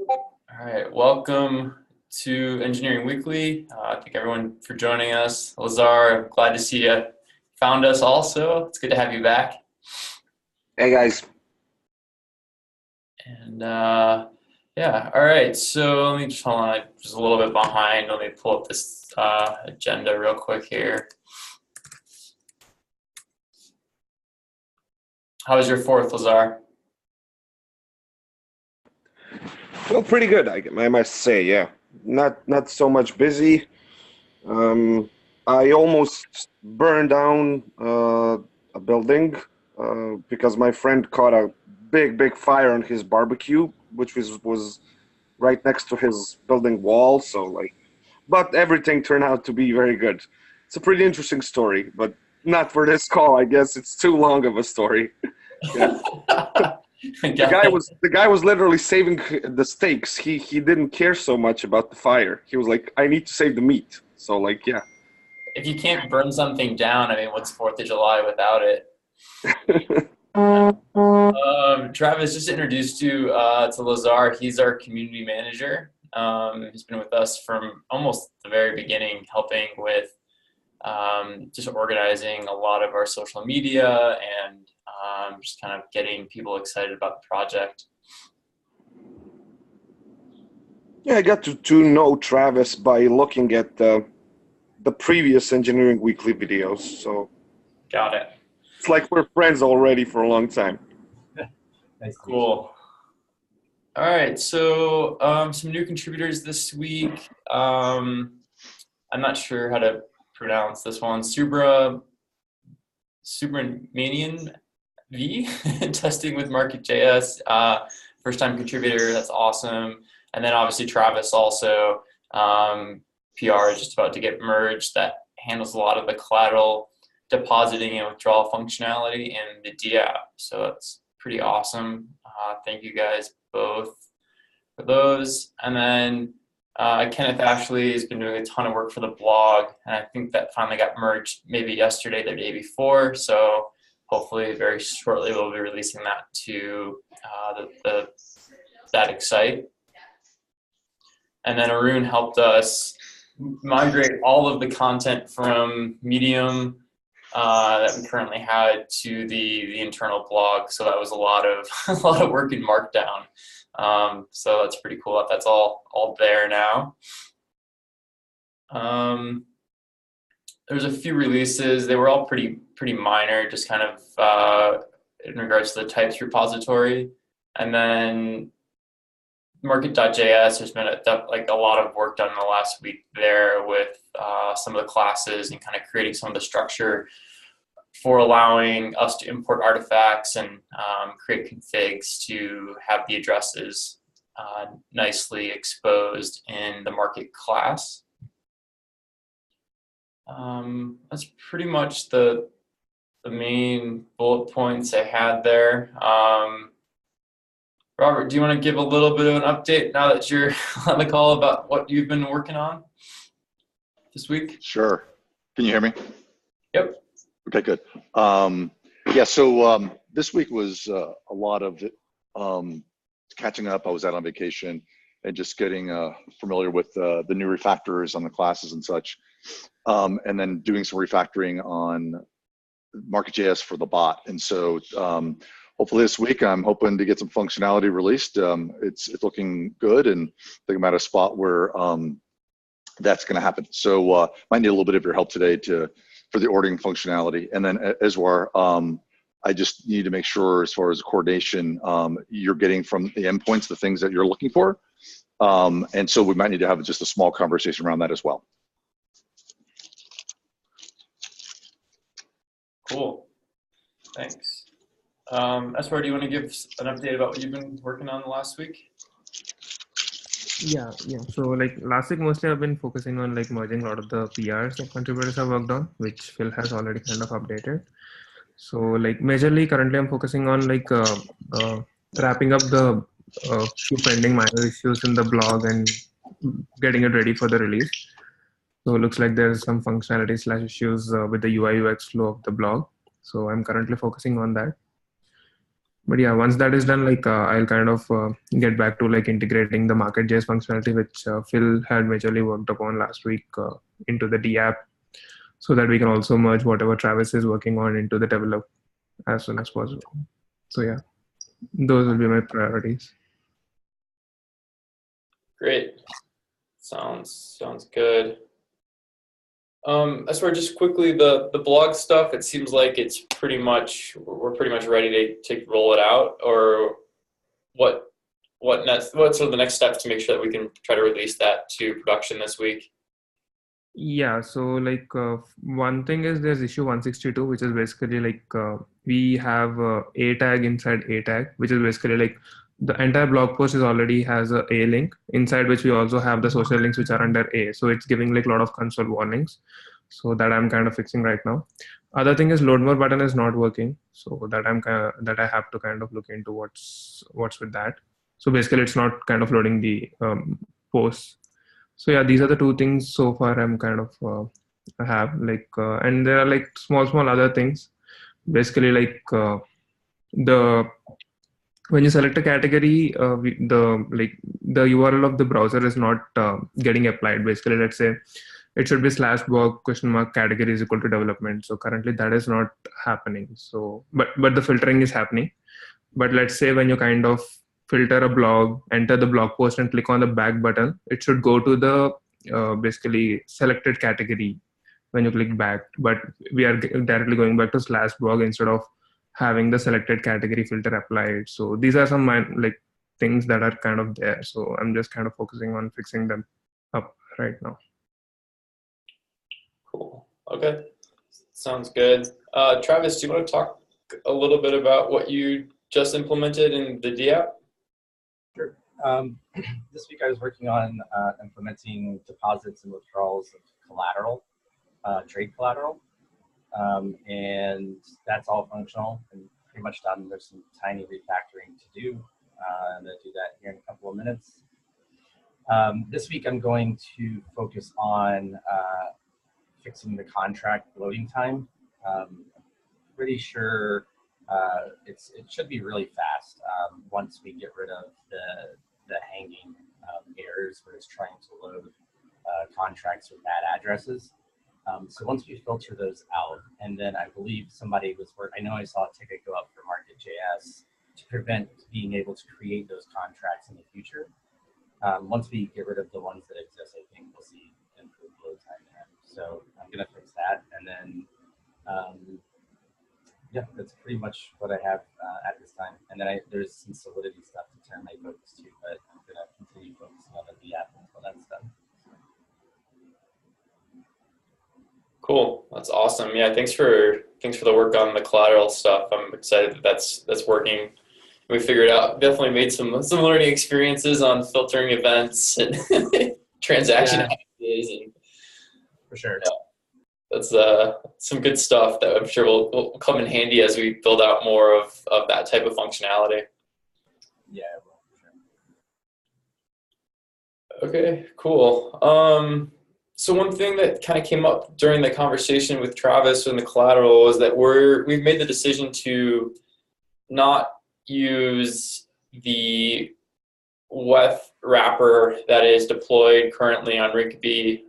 All right, welcome to Engineering Weekly. Thank everyone for joining us. Lazar, glad to see you found us also. It's good to have you back. Hey guys, And yeah, all right, so let me just hold on, I'm just a little bit behind. Let me pull up this agenda real quick here. How was your fourth, Lazar? well, pretty good, I must say. Yeah, not so much busy. Um, I almost burned down a building because my friend caught a big fire on his barbecue, which was right next to his building wall. So like, but everything turned out to be very good. It's a pretty interesting story, but not for this call. I guess it's too long of a story. Yeah. Got it. The guy was literally saving the steaks. He didn't care so much about the fire. He was like, I need to save the meat. So like, yeah. If you can't burn something down, I mean, what's 4th of July without it? Travis, just introduced you to Lazar. He's our community manager. He's been with us from almost the very beginning, helping with just organizing a lot of our social media and just kind of getting people excited about the project. Yeah, I got to know Travis by looking at the previous Engineering Weekly videos. So Got it. it's like we're friends already for a long time. Nice to meet you. Cool. All right, so some new contributors this week. I'm not sure how to pronounce this one. Subramanian V, testing with Market.js. First time contributor, that's awesome. And then obviously Travis also. PR is just about to get merged. That handles a lot of the collateral depositing and withdrawal functionality in the dApp. So that's pretty awesome. Thank you guys both for those. And then Kenneth Ashley has been doing a ton of work for the blog, and I think that finally got merged maybe yesterday, the day before. So hopefully very shortly we'll be releasing that to the static site. And then Arun helped us migrate all of the content from Medium that we currently had to the internal blog. So that was a lot of work in Markdown. So that's pretty cool that that's all there now. There's a few releases. They were all pretty minor, just kind of in regards to the types repository. And then Market.js, there's been a lot of work done in the last week there with some of the classes and kind of creating some of the structure for allowing us to import artifacts and create configs to have the addresses nicely exposed in the market class. That's pretty much the main bullet points I had there. Robert, do you want to give a little bit of an update now that you're on the call about what you've been working on this week? Sure. Can you hear me? Yep. Okay, good. Yeah, so this week was a lot of catching up. I was out on vacation and just getting familiar with the new refactors on the classes and such, and then doing some refactoring on Market.js for the bot. And so hopefully this week I'm hoping to get some functionality released. It's looking good, and I think I'm at a spot where that's going to happen. So might need a little bit of your help today for the ordering functionality. And then Eswar, I just need to make sure as far as coordination, you're getting from the endpoints the things that you're looking for. And so we might need to have just a small conversation around that as well. Cool. Thanks. Eswar, do you want to give an update about what you've been working on the last week? Yeah. So like last week, mostly I've been focusing on like merging a lot of the PRs that contributors have worked on, which Phil has already kind of updated. So like majorly currently I'm focusing on like wrapping up the few pending minor issues in the blog and getting it ready for the release. So it looks like there's some functionality / issues with the UI UX flow of the blog. So I'm currently focusing on that. But yeah, once that is done, like I'll kind of get back to like integrating the market.js functionality, which Phil had majorly worked upon last week into the dApp, so that we can also merge whatever Travis is working on into the develop as soon as possible. So yeah, those will be my priorities. Great. Sounds good. As for just quickly the blog stuff, it seems like we're pretty much ready to roll it out. Or what next? What sort of the next steps to make sure that we can try to release that to production this week? Yeah, so like one thing is there's issue 162, which is basically like we have a tag inside a tag, which is basically like the entire blog post is already has a link inside which we also have the social links which are under a. So it's giving like a lot of console warnings. So that I'm kind of fixing right now. Other thing is load more button is not working. So that I have to kind of look into what's with that. So basically it's not kind of loading the posts. So yeah, these are the two things so far I'm kind of have like, and there are like small other things. Basically like the when you select a category, the URL of the browser is not getting applied. Basically, let's say it should be /blog category is equal to development. So currently that is not happening. So but the filtering is happening. But let's say when you kind of filter a blog, enter the blog post and click on the back button, it should go to the basically selected category when you click back. But we are directly going back to /blog instead of having the selected category filter applied. So these are some like things that are kind of there. So I'm just kind of focusing on fixing them up right now. Cool. Okay. Sounds good. Travis, do you want to talk a little bit about what you just implemented in the dApp? Sure. This week I was working on implementing deposits and withdrawals of collateral, trade collateral. And that's all functional and pretty much done. There's some tiny refactoring to do. I'm going to do that here in a couple of minutes. This week I'm going to focus on fixing the contract loading time. Pretty sure it should be really fast once we get rid of the hanging errors where it's trying to load contracts with bad addresses. So once we filter those out, and then I believe somebody was I know I saw a ticket go up for market.js to prevent being able to create those contracts in the future. Once we get rid of the ones that exist, I think we'll see improved load time there. So I'm going to fix that. And then, yeah, that's pretty much what I have at this time. And then there's some Solidity stuff to turn my focus to, but I'm going to continue focusing on the app until that's done. Cool. That's awesome. Yeah, thanks for the work on the collateral stuff. I'm excited that that's working. We figured out, definitely made some learning experiences on filtering events and transaction actions, and for sure. Yeah, that's some good stuff that I'm sure will come in handy as we build out more of that type of functionality. Yeah, well, for sure. Okay, cool. So one thing that kind of came up during the conversation with Travis and the collateral was that we've made the decision to not use the WETH wrapper that is deployed currently on Rinkeby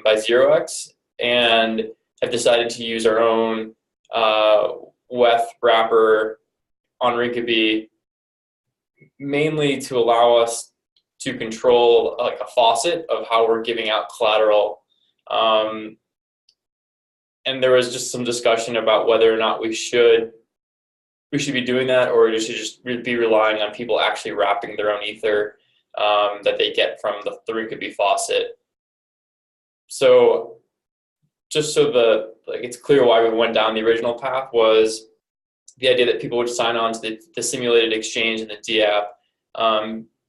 by 0x, and have decided to use our own WETH wrapper on Rinkeby, mainly to allow us to control like a faucet of how we're giving out collateral. And there was just some discussion about whether or not we should be doing that, or we should just be relying on people actually wrapping their own ether that they get from the Rinkeby faucet. So just so it's clear why we went down the original path was the idea that people would sign on to the simulated exchange in the dApp,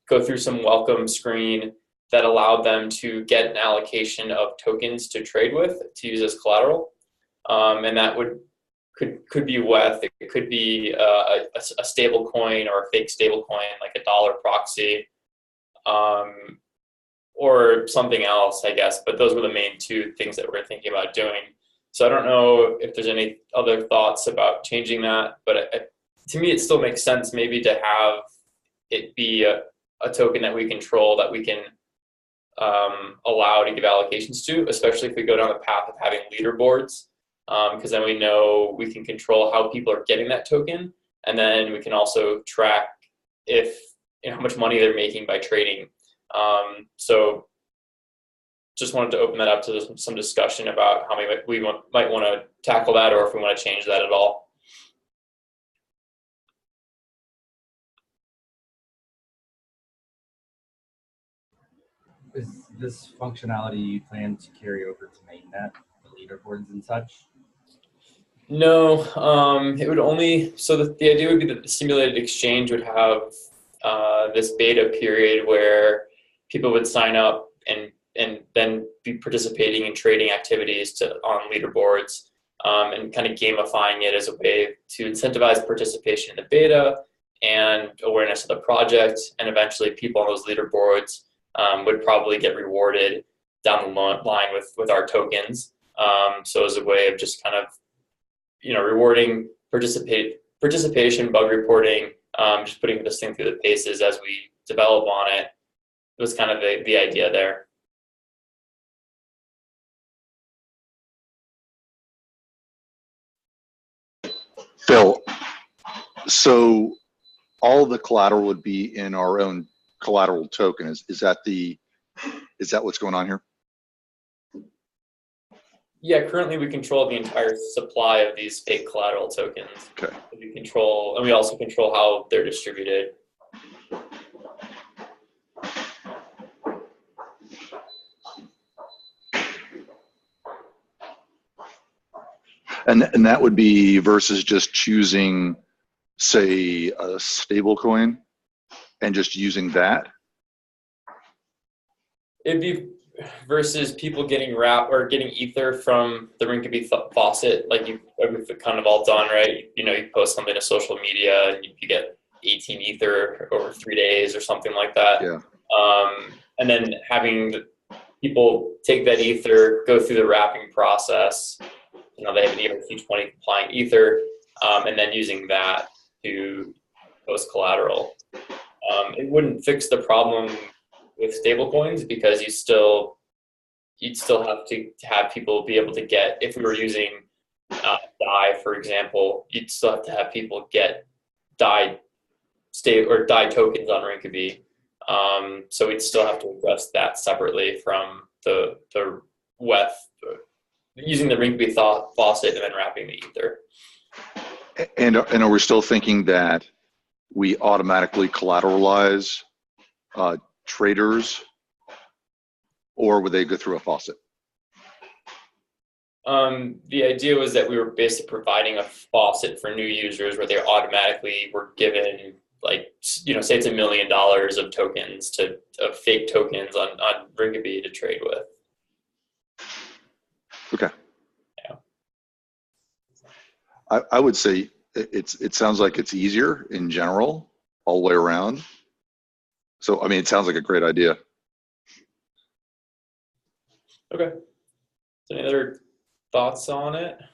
go through some welcome screen that allowed them to get an allocation of tokens to trade with to use as collateral, and that could be WETH. It could be a stable coin or a fake stable coin like a dollar proxy, or something else, I guess. But those were the main two things that we're thinking about doing. So I don't know if there's any other thoughts about changing that, but to me, it still makes sense maybe to have it be a token that we control, that we can allow to give allocations to, especially if we go down the path of having leaderboards, because then we know we can control how people are getting that token, and then we can also track if how much money they're making by trading. So just wanted to open that up to some discussion about how we might want to tackle that, or if we want to change that at all. Is this functionality you plan to carry over to mainnet, the leaderboards and such? No, it would only, so the idea would be that the simulated exchange would have this beta period where people would sign up and then be participating in trading activities on leaderboards, and kind of gamifying it as a way to incentivize participation in the beta and awareness of the project, and eventually people on those leaderboards would probably get rewarded down the line with our tokens. So as a way of just kind of rewarding participation, bug reporting, just putting this thing through the paces as we develop on it. It was kind of the idea there. Phil, so all the collateral would be in our own collateral token. Is that what's going on here? Yeah, currently we control the entire supply of these fake collateral tokens. Okay. We also control how they're distributed. And that would be versus just choosing, say, a stable coin and just using that? It'd be versus people getting getting ether from the Rinkeby faucet, like we've kind of all done, right? You post something to social media and you get 18 ether over 3 days or something like that. Yeah. And then having people take that ether, go through the wrapping process. They have an ERC-20 compliant ether, and then using that to post collateral. It wouldn't fix the problem with stablecoins, because you'd still have to have people be able to get, if we were using DAI, for example, you'd still have to have people get DAI tokens on Rinkeby. So we'd still have to address that separately from the WETH, using the Rinkeby faucet and then wrapping the ether. And are we still thinking that we automatically collateralize traders, or would they go through a faucet? The idea was that we were basically providing a faucet for new users where they automatically were given, like, say it's $1 million of tokens of fake tokens on Rinkeby to trade with. Okay. Yeah. I would say it sounds like it's easier in general, all the way around. So, I mean, it sounds like a great idea. Okay. So any other thoughts on it? I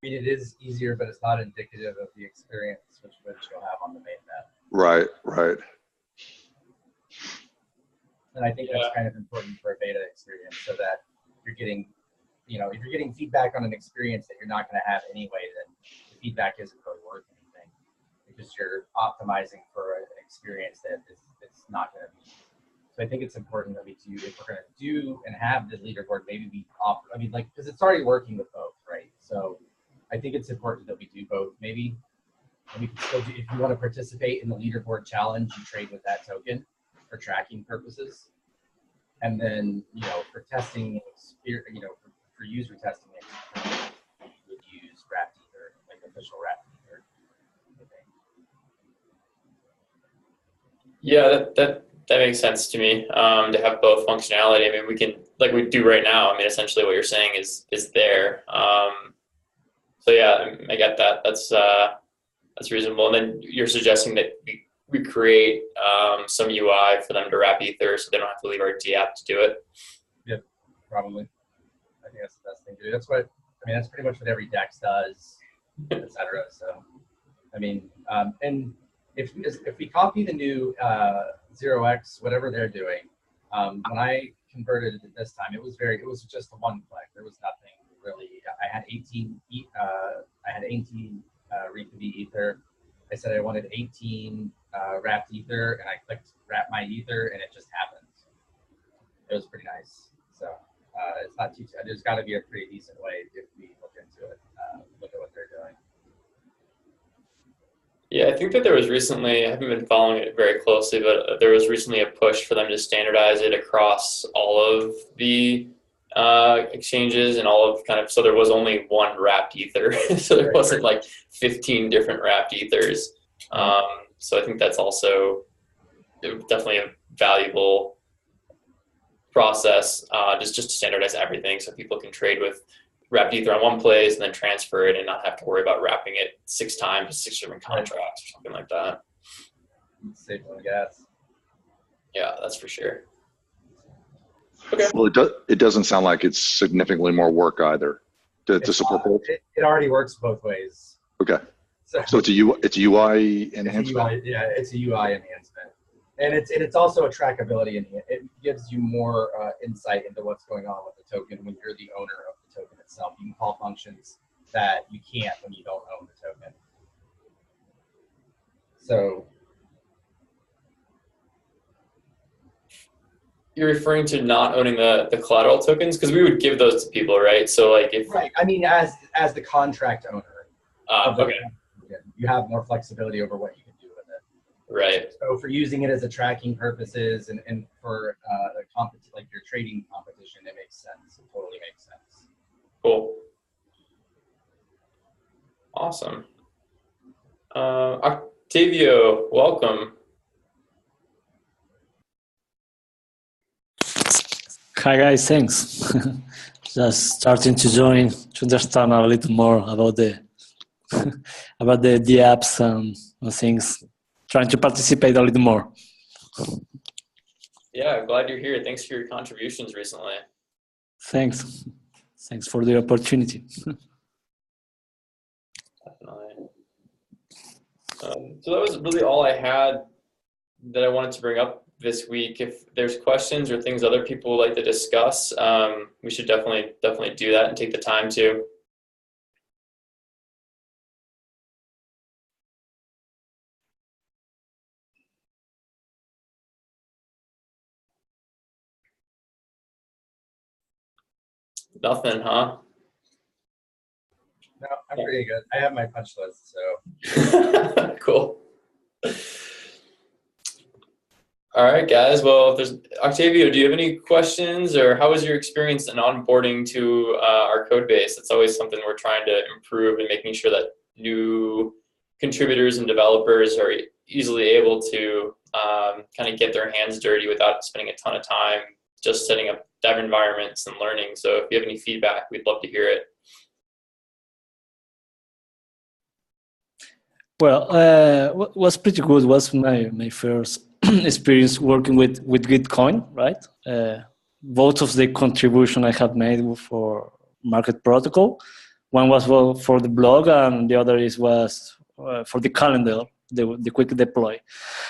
mean, it is easier, but it's not indicative of the experience which you'll have on the mainnet. Right, right. And I think that's kind of important for a beta experience, so that you're getting, if you're getting feedback on an experience that you're not going to have anyway, then the feedback isn't really worth anything, because you're optimizing for an experience that it's not going to be. So I think it's important that if we're going to do and have the leaderboard, maybe we offer, because it's already working with both, right? So I think it's important that we do both. Maybe we can still do, if you want to participate in the leaderboard challenge, you trade with that token for tracking purposes. And then, for testing, for user testing, you would use wrapped ether, like official wrapped ether. Yeah, that makes sense to me, to have both functionality. I mean, we can, like we do right now, I mean, essentially what you're saying is there. So yeah, I get that. That's reasonable. And then you're suggesting that we create some UI for them to wrap ether, so they don't have to leave our dApp to do it. Yep, probably. I think that's the best thing to do. That's pretty much what every DEX does, etc. So I mean, and if we copy the new 0x, whatever they're doing, when I converted it this time, it was just a one click. There was nothing really. I had 18 read to be ether. I said I wanted 18 wrapped ether, and I clicked wrap my ether, and it just happened. It was pretty nice. So it's not too. There's got to be a pretty decent way if we look into it. Look at what they're doing. Yeah, I think that there was recently, I haven't been following it very closely, but there was recently a push for them to standardize it across all of the exchanges and all of kind of, so there was only one wrapped ether. So there wasn't like 15 different wrapped ethers. So I think that's also definitely a valuable process, just to standardize everything so people can trade with wrapped ether on one place and then transfer it and not have to worry about wrapping it 6 times to 6 different contracts or something like that. Save on gas. Yeah, that's for sure. Okay. Well, it doesn't sound like it's significantly more work either to support both. It already works both ways. Okay. So it's a UI enhancement. It's a UI enhancement, and it's also a trackability, and it gives you more insight into what's going on with the token when you're the owner of the token itself. You can call functions that you can't when you don't own the token. So you're referring to not owning the collateral tokens, because we would give those to people, right? So like if I mean, as the contract owner, okay, you have more flexibility over what you can do with it. right. So for using it as a tracking purposes and for like your trading competition, it makes sense. It totally makes sense. Cool. Awesome. Octavio, welcome. Hi guys, thanks. Just starting to join to understand a little more about the about the dApps and things. Trying to participate a little more. Yeah, glad you're here. Thanks for your contributions recently. Thanks. Thanks for the opportunity. Definitely. So that was really all I had that I wanted to bring up this week. If there's questions or things other people would like to discuss, we should definitely do that and take the time to. Nothing, huh? No, I'm pretty good. I have my punch list, so. Cool. All right, guys. Well, if there's Octavio, do you have any questions, or how was your experience in onboarding to our code base? It's always something we're trying to improve and making sure that new contributors and developers are easily able to kind of get their hands dirty without spending a ton of time just setting up dev environments and learning. So if you have any feedback, we'd love to hear it. Well, was pretty good. Was my first experience working with Gitcoin, right? Both of the contribution I have made for market protocol. One was for the blog, and the other was for the calendar, the quick deploy.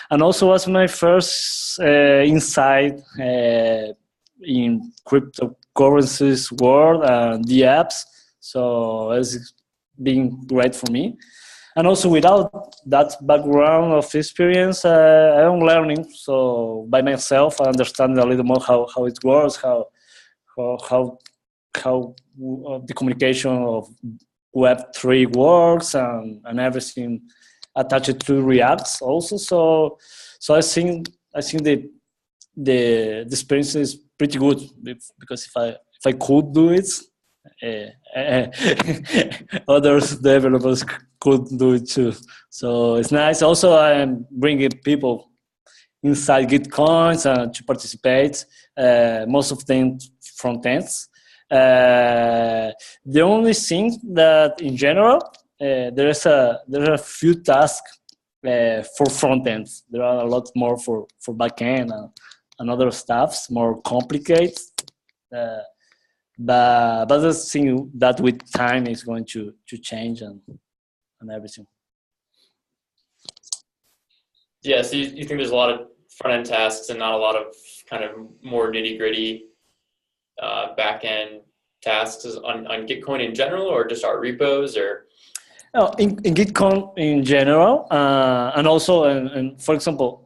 And also was my first insight in cryptocurrencies world and the apps. So it's been great for me. And also without that background of experience, I'm learning. So by myself, I understand a little more how it works, how the communication of Web3 works, and everything attached to React also. So I think the experience is pretty good, because if I could do it, others developers could do it too. So it's nice. Also, I'm bringing people inside Gitcoins to participate. Most of them front ends. The only thing that, in general, there are a few tasks for front ends. There are a lot more for back end and other stuffs, more complicated. But I think that with time is going to change and everything. Yeah, so you think there's a lot of front-end tasks and not a lot of kind of more nitty-gritty back-end tasks on Gitcoin in general, or just our repos, or? No, in Gitcoin in general, and also, and for example,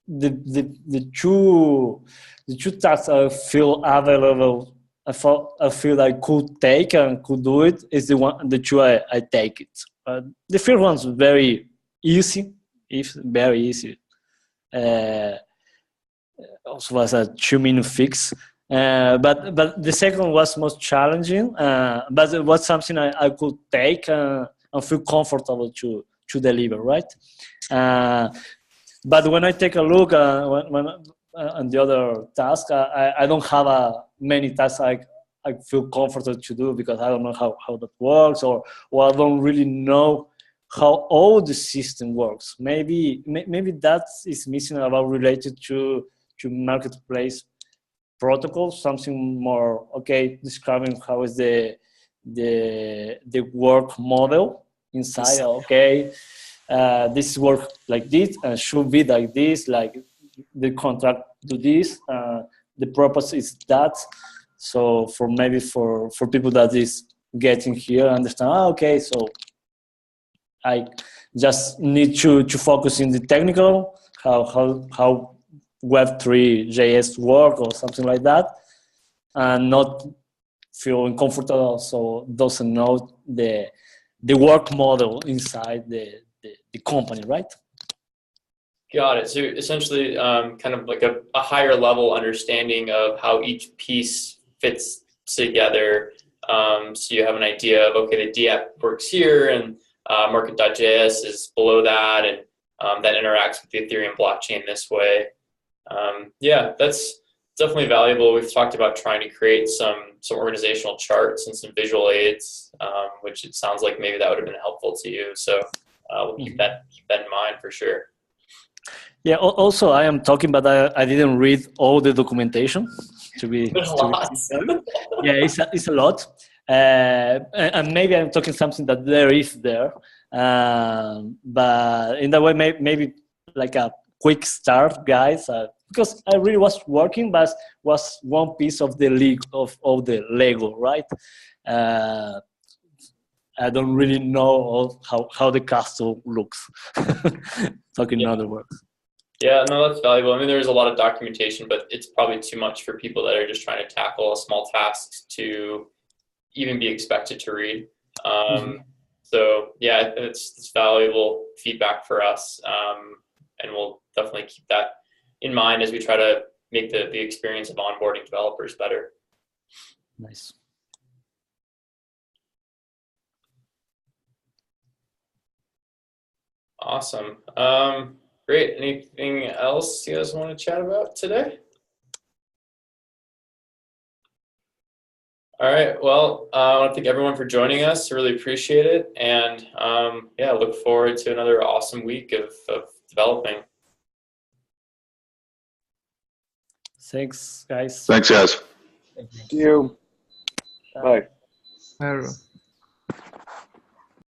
the two tasks I feel available, I feel I could take and could do it is the two I take it. The first one's very easy, if very easy. Also was a 2-minute fix. But the second was most challenging, but it was something I could take and feel comfortable to deliver, right? But when I take a look on the other task, I don't have many tasks I feel comfortable to do because I don't know how that works, or I don't really know how all the system works. Maybe that is missing about related to marketplace protocol, something more describing how is the work model inside. Okay, this work like this and should be like this, like the contract do this, the purpose is that. So for people that is getting here, understand, okay, so I just need to focus in the technical, how Web3 JS work or something like that, and not feeling comfortable, so doesn't know the work model inside the company, right? Got it. So essentially, kind of like a higher level understanding of how each piece fits together. So you have an idea of, okay, the dApp works here, and market.js is below that, and that interacts with the Ethereum blockchain this way. Yeah, that's definitely valuable. We've talked about trying to create some organizational charts and some visual aids, which it sounds like maybe that would have been helpful to you. So we'll keep that in mind for sure. Yeah. Also, I am talking, but I didn't read all the documentation. There's lots. Yeah, it's a lot, and maybe I'm talking something that there is there, but in that way, maybe like a quick start, guys. Because I really was working, but was one piece of the the Lego, right? I don't really know how the castle looks. Talking in other words. Yeah, no, that's valuable. I mean, there's a lot of documentation, but it's probably too much for people that are just trying to tackle a small task to even be expected to read. So yeah, it's valuable feedback for us, and we'll definitely keep that in mind as we try to make the experience of onboarding developers better. Nice. Awesome. Great. Anything else you guys want to chat about today? All right. Well, I want to thank everyone for joining us. I really appreciate it. And yeah, look forward to another awesome week of developing. Thanks, guys. Thanks, guys. See you. Bye. Bye, everyone.